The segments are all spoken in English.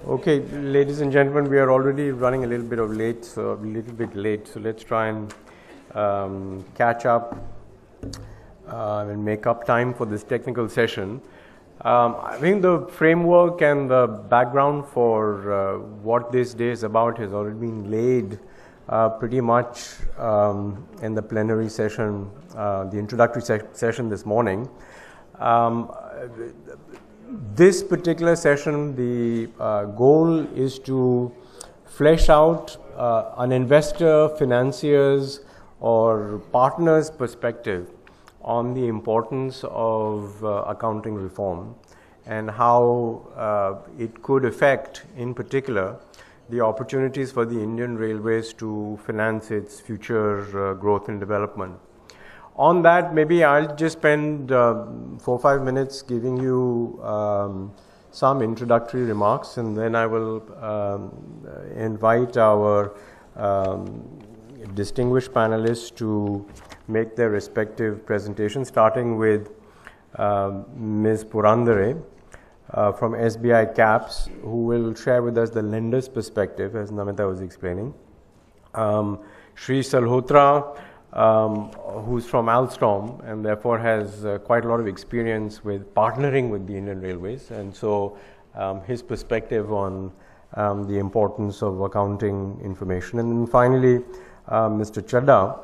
Okay, ladies and gentlemen, we are already running a little bit late, so let's try and catch up and make up time for this technical session. I think the framework and the background for what this day is about has already been laid pretty much in the plenary session, the introductory session this morning. This particular session, the goal is to flesh out an investor, financier's or partner's perspective on the importance of accounting reform and how it could affect, in particular, the opportunities for the Indian Railways to finance its future growth and development. On that, maybe I'll just spend 4 or 5 minutes giving you some introductory remarks, and then I will invite our distinguished panelists to make their respective presentations, starting with Ms. Purandare from SBI CAPS, who will share with us the lender's perspective, as Namita was explaining. Shri Salhotra, who's from Alstom and therefore has quite a lot of experience with partnering with the Indian Railways, and so his perspective on the importance of accounting information. And then finally, Mr. Chadda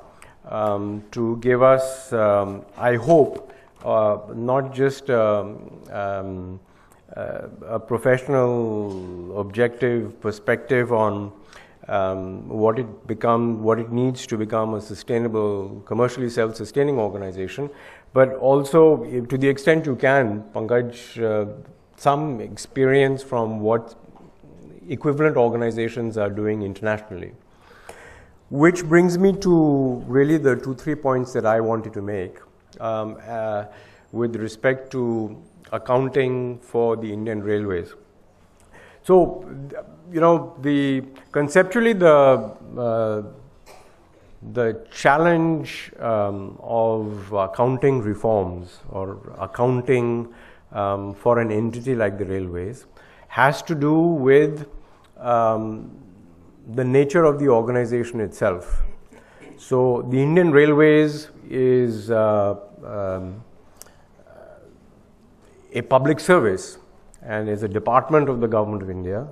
to give us, I hope, not just a professional, objective perspective on what it needs to become a sustainable, commercially self-sustaining organization, but also, to the extent you can, Pankaj, some experience from what equivalent organizations are doing internationally. Which brings me to really the 2-3 points that I wanted to make with respect to accounting for the Indian Railways. So, you know, conceptually the challenge of accounting reforms or accounting for an entity like the railways has to do with the nature of the organization itself. So, the Indian Railways is a public service and is a department of the Government of India,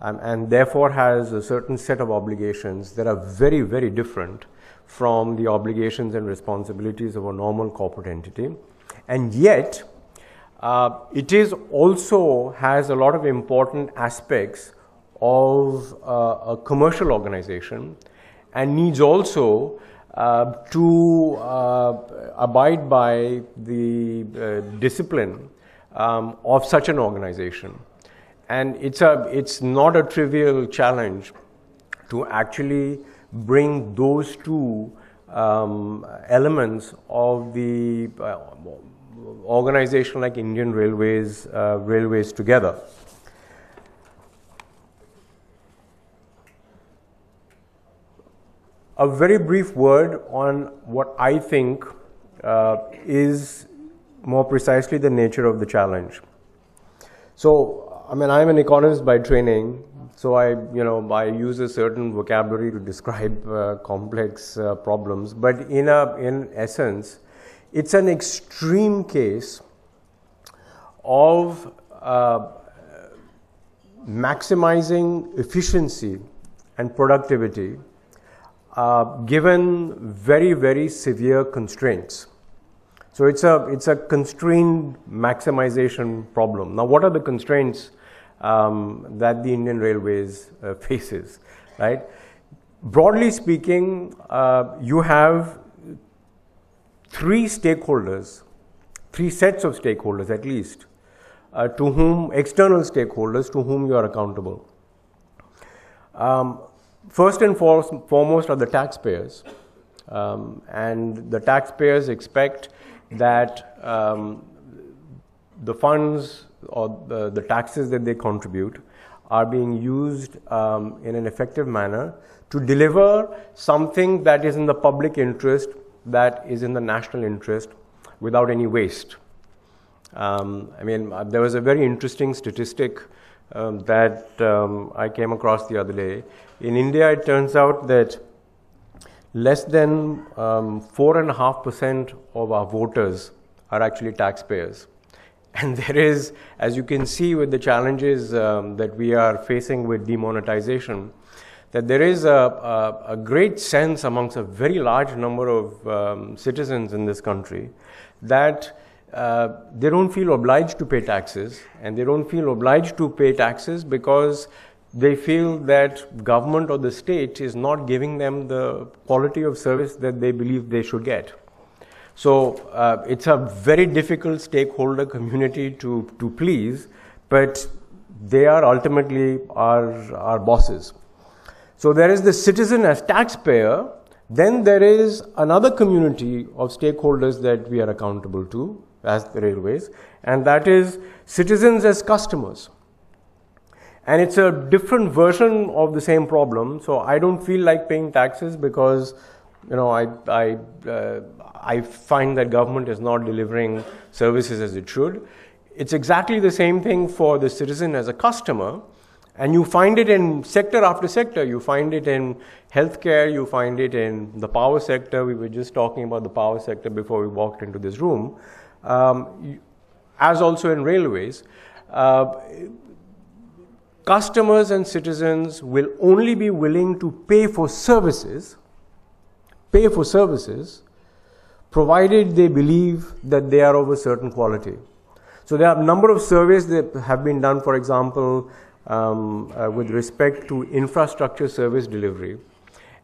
and therefore has a certain set of obligations that are very, very different from the obligations and responsibilities of a normal corporate entity. And yet, it is also has a lot of important aspects of a commercial organization and needs also to abide by the discipline of such an organization. And it's not a trivial challenge to actually bring those two elements of the organization like Indian Railways together. A very brief word on what I think is more precisely the nature of the challenge. So, I mean, I'm an economist by training, so I use a certain vocabulary to describe complex problems, but in essence, it's an extreme case of maximizing efficiency and productivity given very, very severe constraints. So it's a constrained maximization problem. Now, what are the constraints that the Indian Railways faces, right? Broadly speaking, you have three sets of stakeholders at least, external stakeholders to whom you are accountable. First and foremost are the taxpayers, and the taxpayers expect that the funds or the taxes that they contribute are being used in an effective manner to deliver something that is in the public interest, that is in the national interest, without any waste. I mean, there was a very interesting statistic that I came across the other day. In India, it turns out that less than 4.5% of our voters are actually taxpayers. And there is, as you can see with the challenges that we are facing with demonetization, that there is a great sense amongst a very large number of citizens in this country that they don't feel obliged to pay taxes, and they don't feel obliged to pay taxes because they feel that government or the state is not giving them the quality of service that they believe they should get. So it's a very difficult stakeholder community to please, but they are ultimately our bosses. So there is the citizen as taxpayer, then there is another community of stakeholders that we are accountable to as the railways, and that is citizens as customers. And it's a different version of the same problem. So I don't feel like paying taxes because, you know, I find that government is not delivering services as it should. It's exactly the same thing for the citizen as a customer, and you find it in sector after sector. You find it in healthcare, you find it in the power sector. We were just talking about the power sector before we walked into this room, as also in railways. Customers and citizens will only be willing to pay for services, provided they believe that they are of a certain quality. So there are a number of surveys that have been done, for example, with respect to infrastructure service delivery.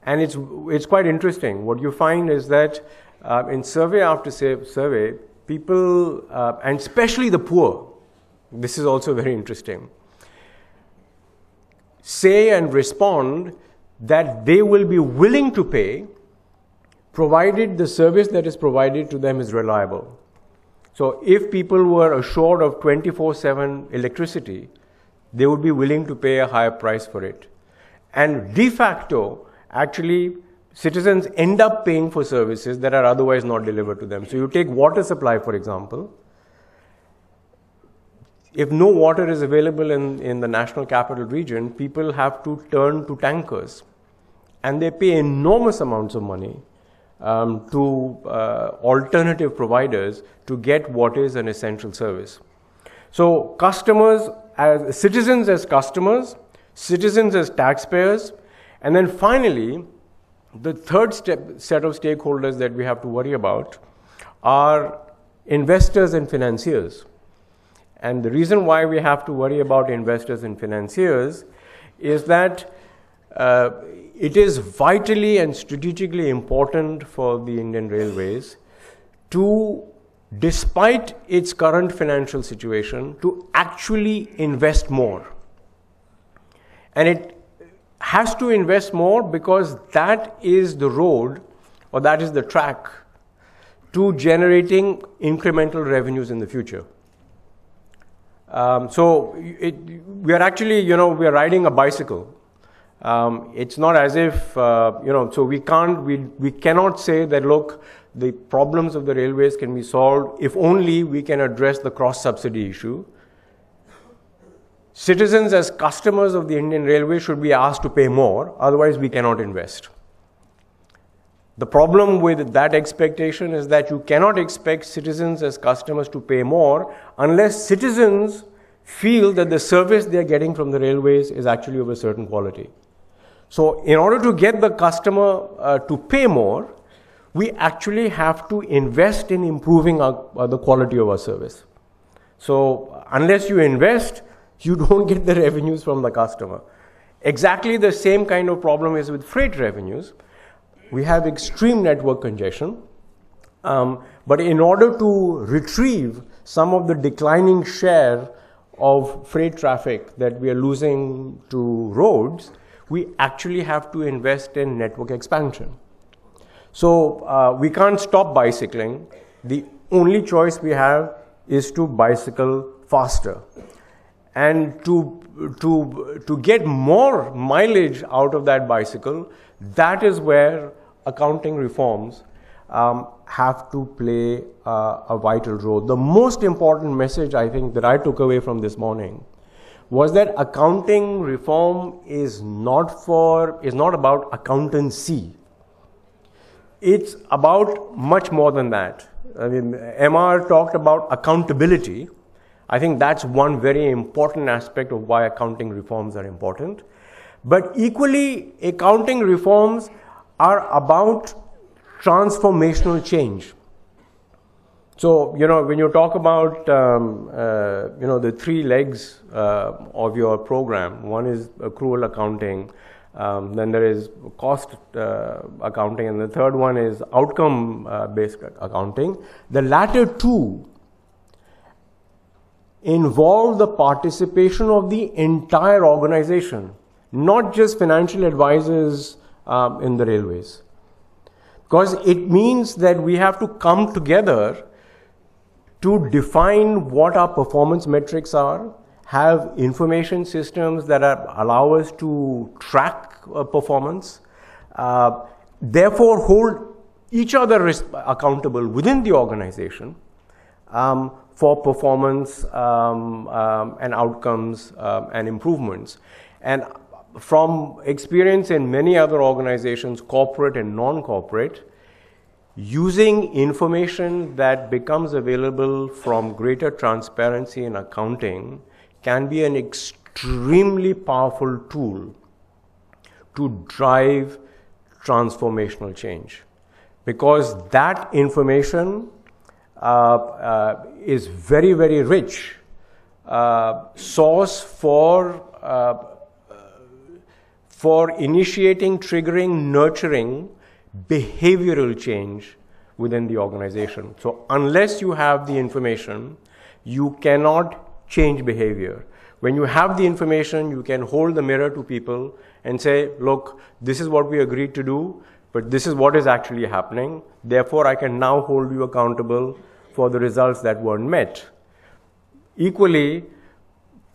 And it's quite interesting. What you find is that in survey after survey, people, and especially the poor, this is also very interesting, say and respond that they will be willing to pay provided the service that is provided to them is reliable. So if people were assured of 24/7 electricity, they would be willing to pay a higher price for it. And de facto, actually, citizens end up paying for services that are otherwise not delivered to them. So you take water supply, for example. If no water is available in the national capital region, people have to turn to tankers. And they pay enormous amounts of money to alternative providers to get what is an essential service. So customers, as citizens as customers, citizens as taxpayers, and then finally, the third set of stakeholders that we have to worry about are investors and financiers. And the reason why we have to worry about investors and financiers is that it is vitally and strategically important for the Indian Railways to, despite its current financial situation, to actually invest more. And it has to invest more because that is the road, or that is the track to generating incremental revenues in the future. So we are actually, we are riding a bicycle. It's not as if, so we cannot say that, look, the problems of the railways can be solved if only we can address the cross-subsidy issue. Citizens as customers of the Indian Railways should be asked to pay more, otherwise we cannot invest. The problem with that expectation is that you cannot expect citizens as customers to pay more unless citizens feel that the service they are getting from the railways is actually of a certain quality. So in order to get the customer to pay more, we actually have to invest in improving the quality of our service. So unless you invest, you don't get the revenues from the customer. Exactly the same kind of problem is with freight revenues. We have extreme network congestion, but in order to retrieve some of the declining share of freight traffic that we are losing to roads, we actually have to invest in network expansion. So we can't stop bicycling. The only choice we have is to bicycle faster. And to get more mileage out of that bicycle, that is where accounting reforms have to play a vital role. The most important message, I think, that I took away from this morning was that accounting reform is not about accountancy. It's about much more than that. I mean, MR talked about accountability. I think that's one very important aspect of why accounting reforms are important. But equally, accounting reforms are about transformational change. So, you know, when you talk about, you know, the three legs of your program, one is accrual accounting, then there is cost accounting, and the third one is outcome-based accounting. The latter two involve the participation of the entire organization, not just financial advisors in the railways. Because it means that we have to come together to define what our performance metrics are, have information systems that allow us to track performance, therefore hold each other accountable within the organization for performance and outcomes and improvements. And from experience in many other organizations, corporate and non-corporate, using information that becomes available from greater transparency in accounting can be an extremely powerful tool to drive transformational change, because that information is very, very rich source for initiating, triggering, nurturing behavioral change within the organization. So unless you have the information, you cannot change behavior. When you have the information, you can hold the mirror to people and say, look, this is what we agreed to do, but this is what is actually happening. Therefore, I can now hold you accountable for the results that weren't met. Equally,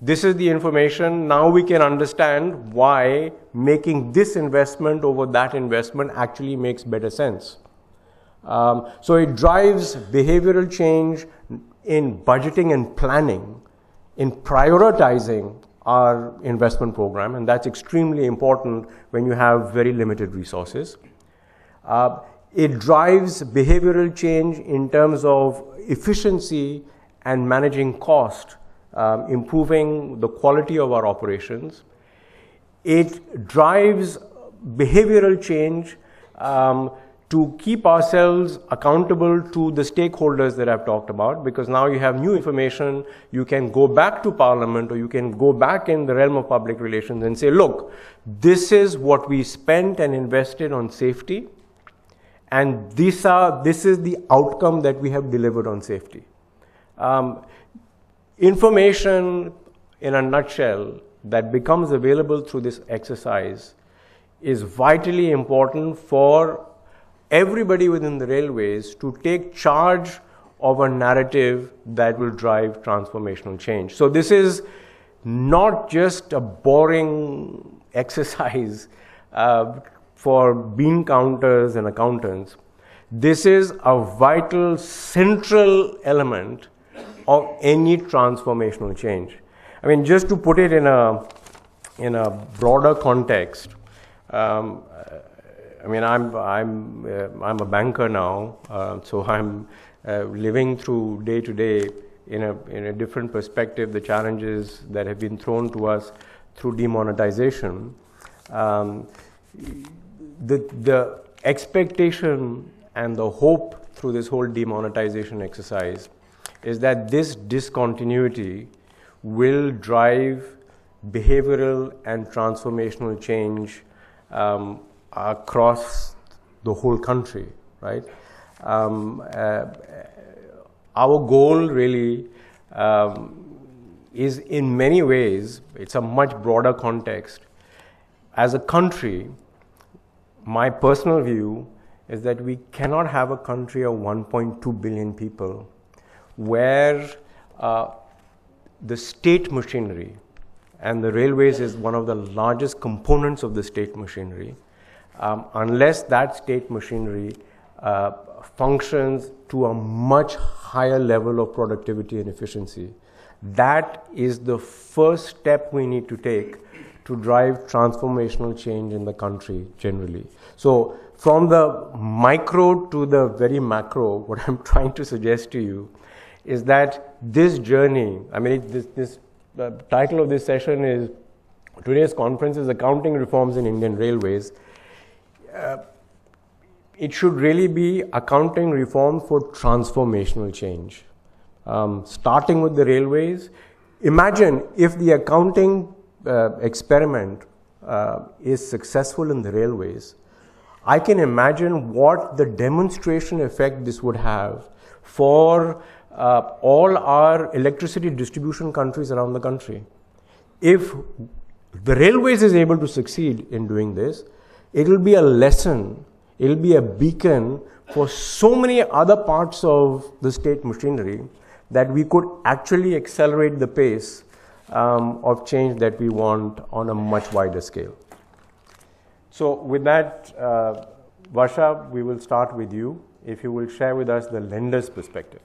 this is the information. Now we can understand why making this investment over that investment actually makes better sense. So it drives behavioral change in budgeting and planning, in prioritizing our investment program, and that's extremely important when you have very limited resources. It drives behavioral change in terms of efficiency and managing cost, improving the quality of our operations. It drives behavioral change to keep ourselves accountable to the stakeholders that I've talked about, because now you have new information, you can go back to Parliament or you can go back in the realm of public relations and say, look, this is what we spent and invested on safety, and this is the outcome that we have delivered on safety. Information in a nutshell that becomes available through this exercise is vitally important for everybody within the railways to take charge of a narrative that will drive transformational change. So this is not just a boring exercise for bean counters and accountants. This is a vital, central element of any transformational change. I mean, just to put it in a broader context, I mean, I'm a banker now, so I'm living through day to day in a different perspective the challenges that have been thrown to us through demonetization. The expectation and the hope through this whole demonetization exercise is that this discontinuity will drive behavioral and transformational change across the whole country, right? Our goal really is, in many ways, it's a much broader context. As a country, my personal view is that we cannot have a country of 1.2 billion people where the state machinery, and the railways is one of the largest components of the state machinery, unless that state machinery functions to a much higher level of productivity and efficiency, That is the first step we need to take to drive transformational change in the country generally. So from the micro to the very macro, what I'm trying to suggest to you is that this journey, I mean, the title of this session is, today's conference is Accounting Reforms in Indian Railways. It should really be accounting reform for transformational change. Starting with the railways, imagine if the accounting experiment is successful in the railways, I can imagine what the demonstration effect this would have for all our electricity distribution countries around the country. If the railways is able to succeed in doing this, it will be a lesson, it will be a beacon for so many other parts of the state machinery that we could actually accelerate the pace of change that we want on a much wider scale. So with that, Varsha, we will start with you. If you will share with us the lender's perspective.